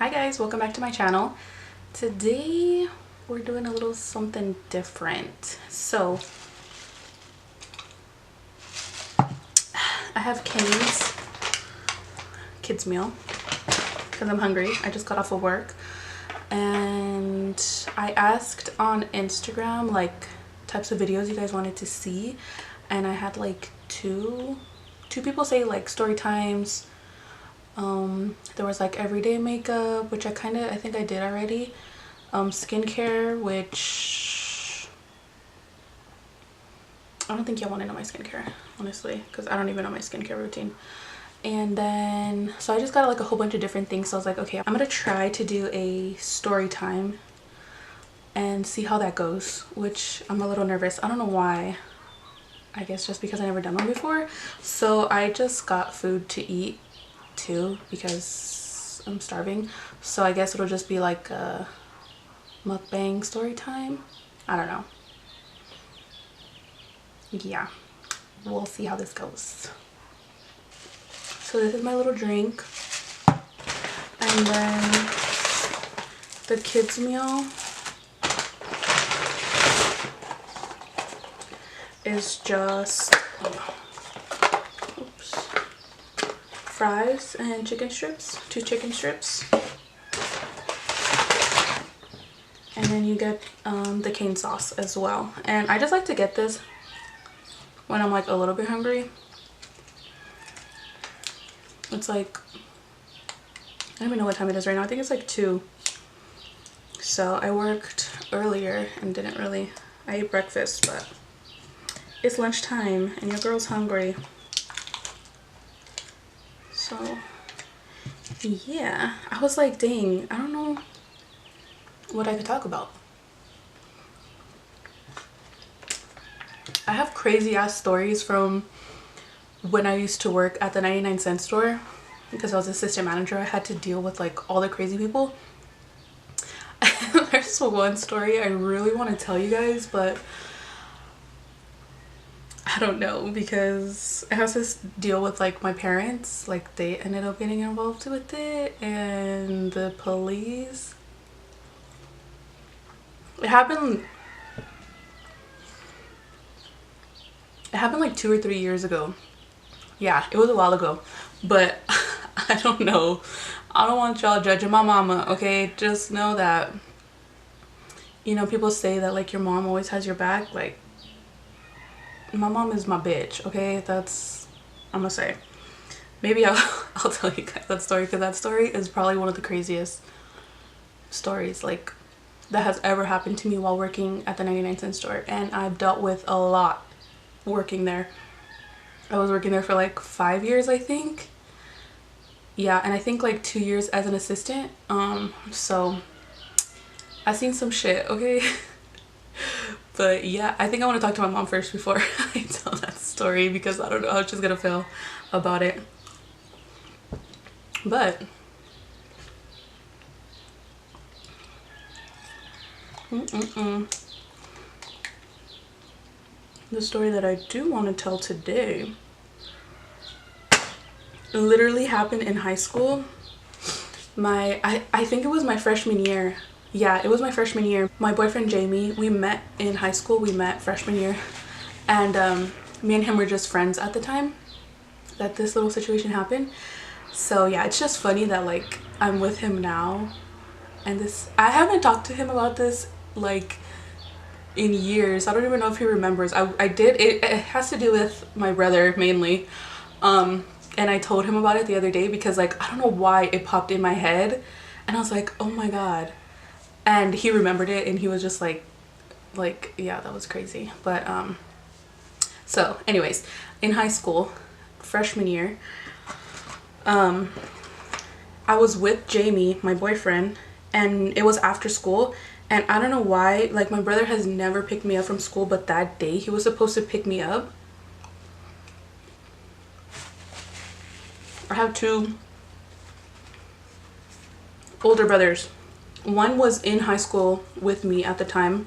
Hi guys, welcome back to my channel. Today we're doing a little something different. So I have Cane's kids meal because I'm hungry. I just got off of work and I asked on Instagram like types of videos you guys wanted to see, and I had like two people say like story times. There was like everyday makeup, which I think I did already. Skincare, which I don't think y'all want to know my skincare, honestly, because I don't even know my skincare routine. And then so I just got like a whole bunch of different things. So I was like, okay, I'm gonna try to do a story time and see how that goes, which I'm a little nervous. I don't know why. I guess just because I never done one before. So I just got food to eat too because I'm starving, so I guess it'll just be like a mukbang story time. I don't know. Yeah, we'll see how this goes. So this is my little drink, and then the kids meal is just fries and chicken strips, 2 chicken strips, and then you get the cane sauce as well. And I just like to get this when I'm like a little bit hungry. It's like, I don't even know what time it is right now. I think it's like 2. So I worked earlier and didn't really, I ate breakfast, but it's lunchtime and your girl's hungry. So yeah, I was like, dang, I don't know what I could talk about. I have crazy ass stories from when I used to work at the 99-cent store because I was assistant manager. I had to deal with like all the crazy people. There's one story I really want to tell you guys, but I don't know because it has to deal with like my parents. Like they ended up getting involved with it, and the police. It happened like 2 or 3 years ago. Yeah, it was a while ago, but I don't know. I don't want y'all judging my mama, okay? Just know that, you know, people say that like your mom always has your back. Like, my mom is my bitch, okay? That's, I'm gonna say. Maybe I'll tell you guys that story, because that story is probably one of the craziest stories like that has ever happened to me while working at the 99-cent store. And I've dealt with a lot working there. I was working there for like 5 years, I think. Yeah, and I think like 2 years as an assistant. So I've seen some shit, okay? But yeah, I think I want to talk to my mom first before I tell that story, because I don't know how she's gonna feel about it. But the story that I do want to tell today literally happened in high school. I think it was my freshman year. Yeah, it was my freshman year. My boyfriend Jamie, we met in high school. We met freshman year, and me and him were just friends at the time that this little situation happened. So yeah, it's just funny that like I'm with him now, and this, I haven't talked to him about this like in years. I don't even know if he remembers. I did, it has to do with my brother mainly. And I told him about it the other day because like I don't know why it popped in my head, and I was like, oh my god. And he remembered it, and he was just like yeah, that was crazy. But so anyways, in high school, freshman year, I was with Jamie, my boyfriend, and it was after school. And I don't know why, like my brother has never picked me up from school, but that day he was supposed to pick me up. I have 2 older brothers. One was in high school with me at the time,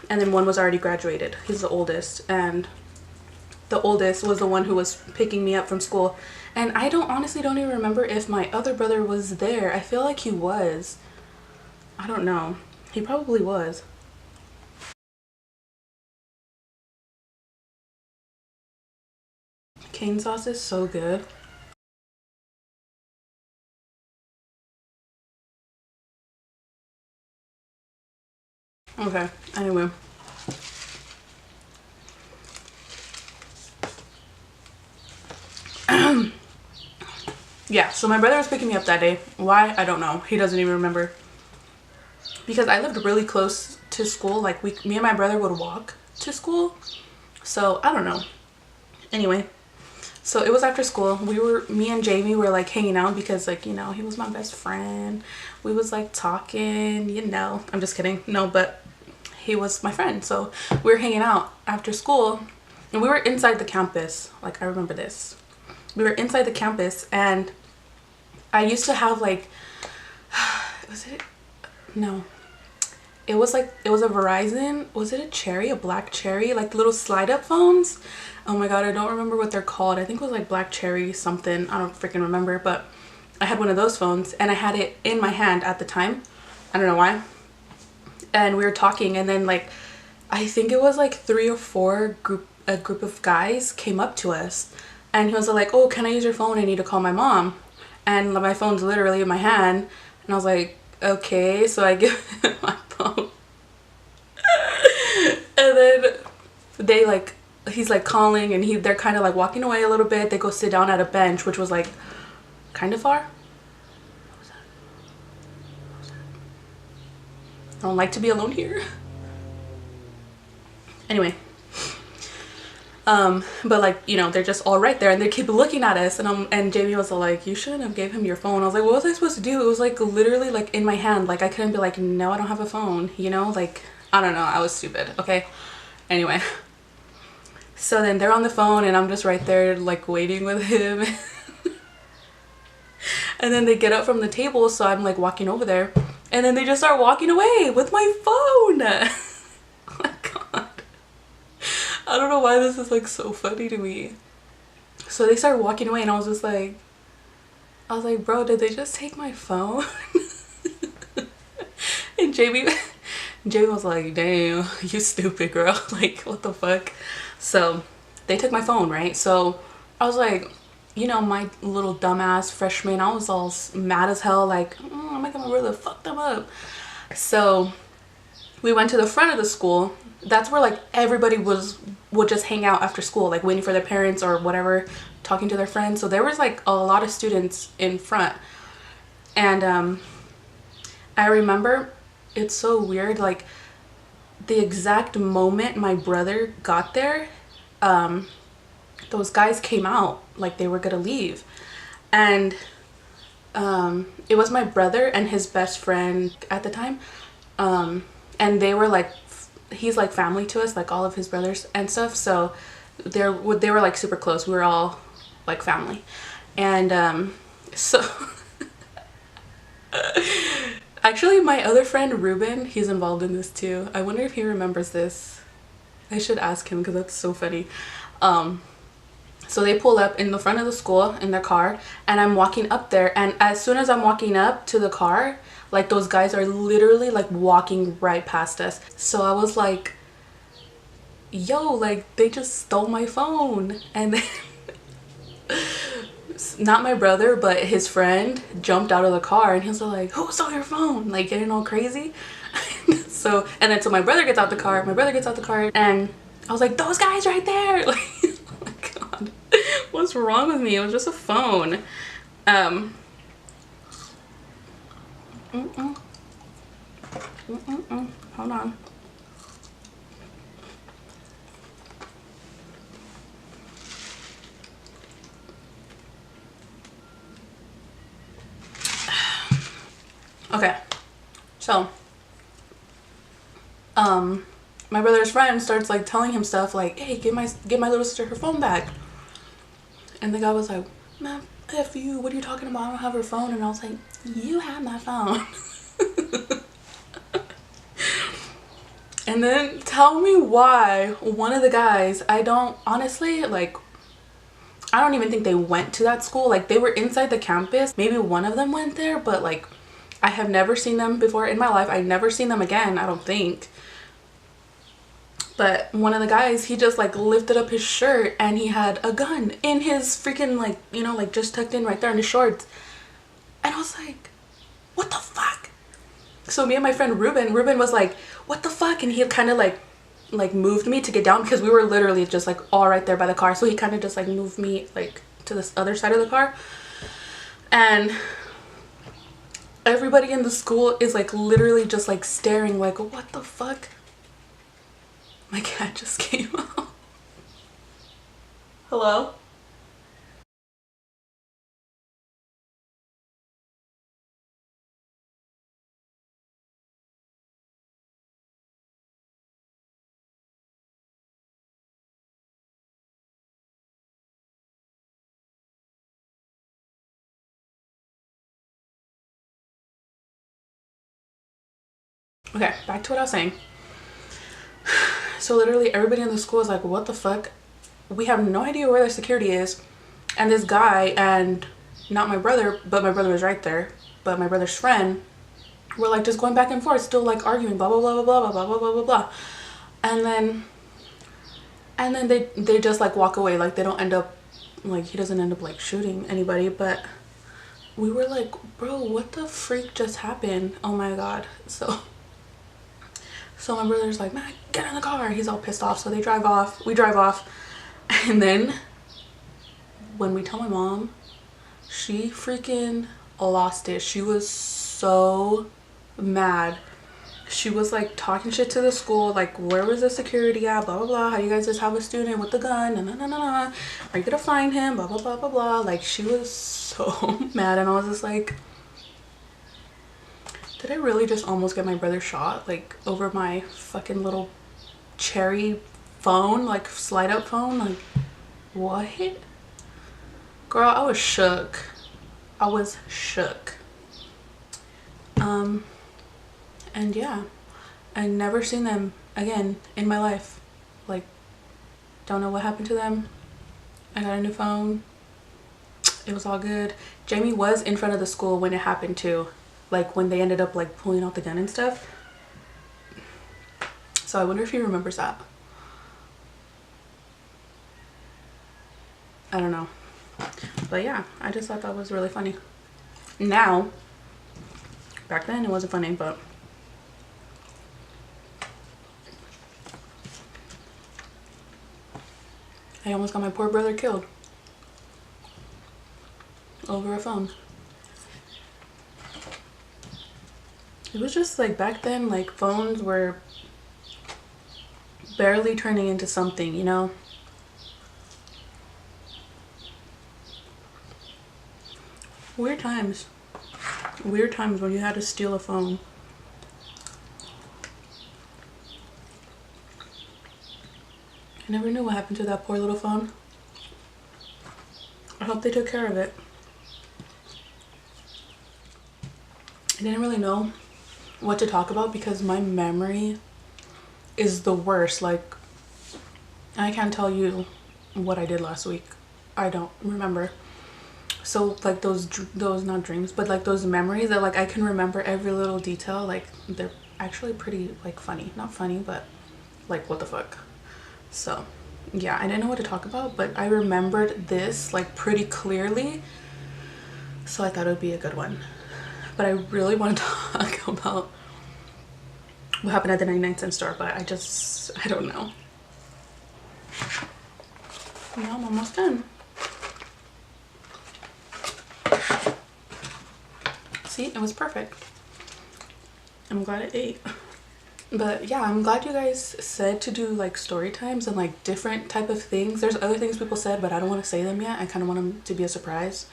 and then one was already graduated. He's the oldest. And the oldest, was the one who was picking me up from school. And I honestly don't even remember if my other brother was there. I feel like he was. I don't know. He probably was. Cane sauce is so good. Okay, anyway. Yeah, so my brother was picking me up that day. Why? I don't know. He doesn't even remember. Because I lived really close to school. Like, me and my brother would walk to school. So, I don't know. Anyway, so it was after school. Me and Jamie were like hanging out because, like, you know, he was my best friend. We was like talking, you know. I'm just kidding. No, but he was my friend. So we were hanging out after school and we were inside the campus. Like, I remember this. We were inside the campus and I used to have like, was it? No. It was a Verizon. Was it a Cherry? A black Cherry? Like little slide up phones? Oh my god, I don't remember what they're called. I think it was like black Cherry something. I don't freaking remember, but I had one of those phones and I had it in my hand at the time. I don't know why. And we were talking and then like, I think it was like 3 or 4 a group of guys came up to us and he was like, oh, can I use your phone? I need to call my mom. And my phone's literally in my hand. And I was like, okay. So I give him my phone. And then he's like calling and they're kind of like walking away a little bit. They go sit down at a bench, which was like kind of far. What was that? I don't like to be alone here. Anyway. But like, you know, they're just all right there and they keep looking at us and Jamie was like, you shouldn't have gave him your phone. I was like, what was I supposed to do? It was like literally like in my hand. Like I couldn't be like, no, I don't have a phone, you know, like, I don't know. I was stupid. Okay. Anyway. So then they're on the phone and I'm just right there like waiting with him. And then they get up from the table. So I'm like walking over there and then they just start walking away with my phone. Oh my god. I don't know why this is like so funny to me. So they started walking away and I was like, bro, did they just take my phone? And Jamie was like, damn, you stupid girl. Like, what the fuck? So they took my phone, right? So I was like, you know, my little dumbass freshman, I was all mad as hell, like, am I gonna really fuck them up? So we went to the front of the school. That's where like everybody would just hang out after school, like waiting for their parents or whatever, talking to their friends. So there was like a lot of students in front. And I remember, it's so weird, like the exact moment my brother got there, those guys came out like they were gonna leave. And it was my brother and his best friend at the time. And they were like, he's like family to us, like all of his brothers and stuff. So they were like super close. We were all like family. And so actually my other friend Ruben, he's involved in this too. I wonder if he remembers this. I should ask him because that's so funny. So they pull up in the front of the school in their car and I'm walking up there, and as soon as I'm walking up to the car, like those guys are literally like walking right past us. So I was like, yo, like they just stole my phone. And then not my brother but his friend jumped out of the car and he was like, who stole your phone? Like getting all crazy. So and then so my brother gets out the car, and I was like, those guys right there. Like, oh my god, what's wrong with me? It was just a phone. Hold on. Okay, so my brother's friend starts like telling him stuff like, hey, give my little sister her phone back. And the guy was like, man, F you, what are you talking about? I don't have her phone. And I was like, you have my phone. And then tell me why one of the guys, I don't honestly, like, I don't even think they went to that school. Like, they were inside the campus. Maybe one of them went there, but like, I have never seen them before in my life. I've never seen them again, I don't think. But one of the guys, he just like lifted up his shirt and he had a gun in his freaking, like, you know, like just tucked in right there in his shorts. And I was like, what the fuck? So me and my friend Ruben was like, what the fuck? And he kind of like moved me to get down because we were literally just like all right there by the car. So he kind of just like moved me like to this other side of the car. And everybody in the school is like literally just like staring like, what the fuck? My cat just came out. Hello? Okay, back to what I was saying. So literally everybody in the school is like, what the fuck? We have no idea where the security is. And this guy, and not my brother, but my brother was right there, but my brother's friend, were like just going back and forth, still like arguing, blah blah blah blah blah blah blah blah blah blah. And then they just like walk away. Like, they don't end up, like, he doesn't end up like shooting anybody. But we were like, bro, what the freak just happened? Oh my god. So my brother's like, man, get in the car. He's all pissed off. So they drive off. We drive off. And then when we tell my mom, she freaking lost it. She was so mad. She was like talking shit to the school, like, where was the security at, blah blah blah, how you guys just have a student with a gun, are you gonna find him, blah blah blah blah blah. Like, she was so mad. And I was just like, did I really just almost get my brother shot, like, over my fucking little cherry phone, like slide up phone? Like, what? Girl, I was shook. I was shook. And yeah, I never seen them again in my life. Like, don't know what happened to them. I got a new phone. It was all good. Jamie was in front of the school when it happened too. Like, when they ended up like pulling out the gun and stuff. So I wonder if he remembers that. I don't know. But yeah, I just thought that was really funny. Now, back then it wasn't funny, but I almost got my poor brother killed over a phone. It was just like, back then, like, phones were barely turning into something, you know? Weird times. Weird times when you had to steal a phone. I never knew what happened to that poor little phone. I hope they took care of it. I didn't really know what to talk about because my memory is the worst. Like, I can't tell you what I did last week. I don't remember. So like those not dreams, but like those memories that like I can remember every little detail, like, they're actually pretty like funny. Not funny, but like, what the fuck. So yeah, I didn't know what to talk about, but I remembered this like pretty clearly, so I thought it would be a good one. But I really want to talk about what happened at the 99-cent store, but I don't know. Yeah, I'm almost done. See, it was perfect. I'm glad it ate. But yeah, I'm glad you guys said to do like story times and like different type of things. There's other things people said, but I don't want to say them yet. I kind of want them to be a surprise.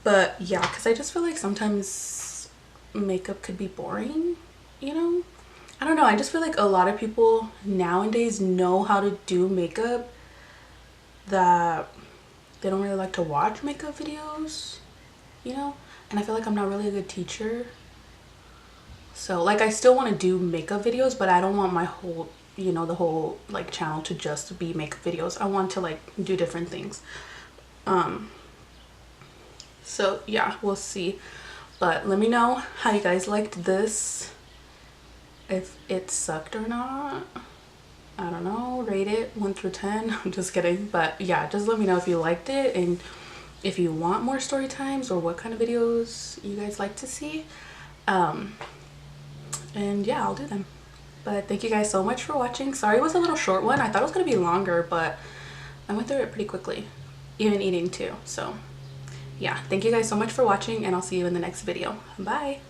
But yeah, because I just feel like sometimes makeup could be boring, you know? I don't know. I just feel like a lot of people nowadays know how to do makeup that they don't really like to watch makeup videos, you know? And I feel like I'm not really a good teacher. So like I still want to do makeup videos, but I don't want my whole, you know, the whole like channel to just be makeup videos. I want to like do different things. So yeah, we'll see. But let me know how you guys liked this, if it sucked or not. I don't know, rate it 1 through 10. I'm just kidding. But yeah, just let me know if you liked it and if you want more story times or what kind of videos you guys like to see. And yeah, I'll do them. But thank you guys so much for watching. Sorry it was a little short one. I thought it was gonna be longer, but I went through it pretty quickly, even eating too. So yeah, thank you guys so much for watching, and I'll see you in the next video. Bye.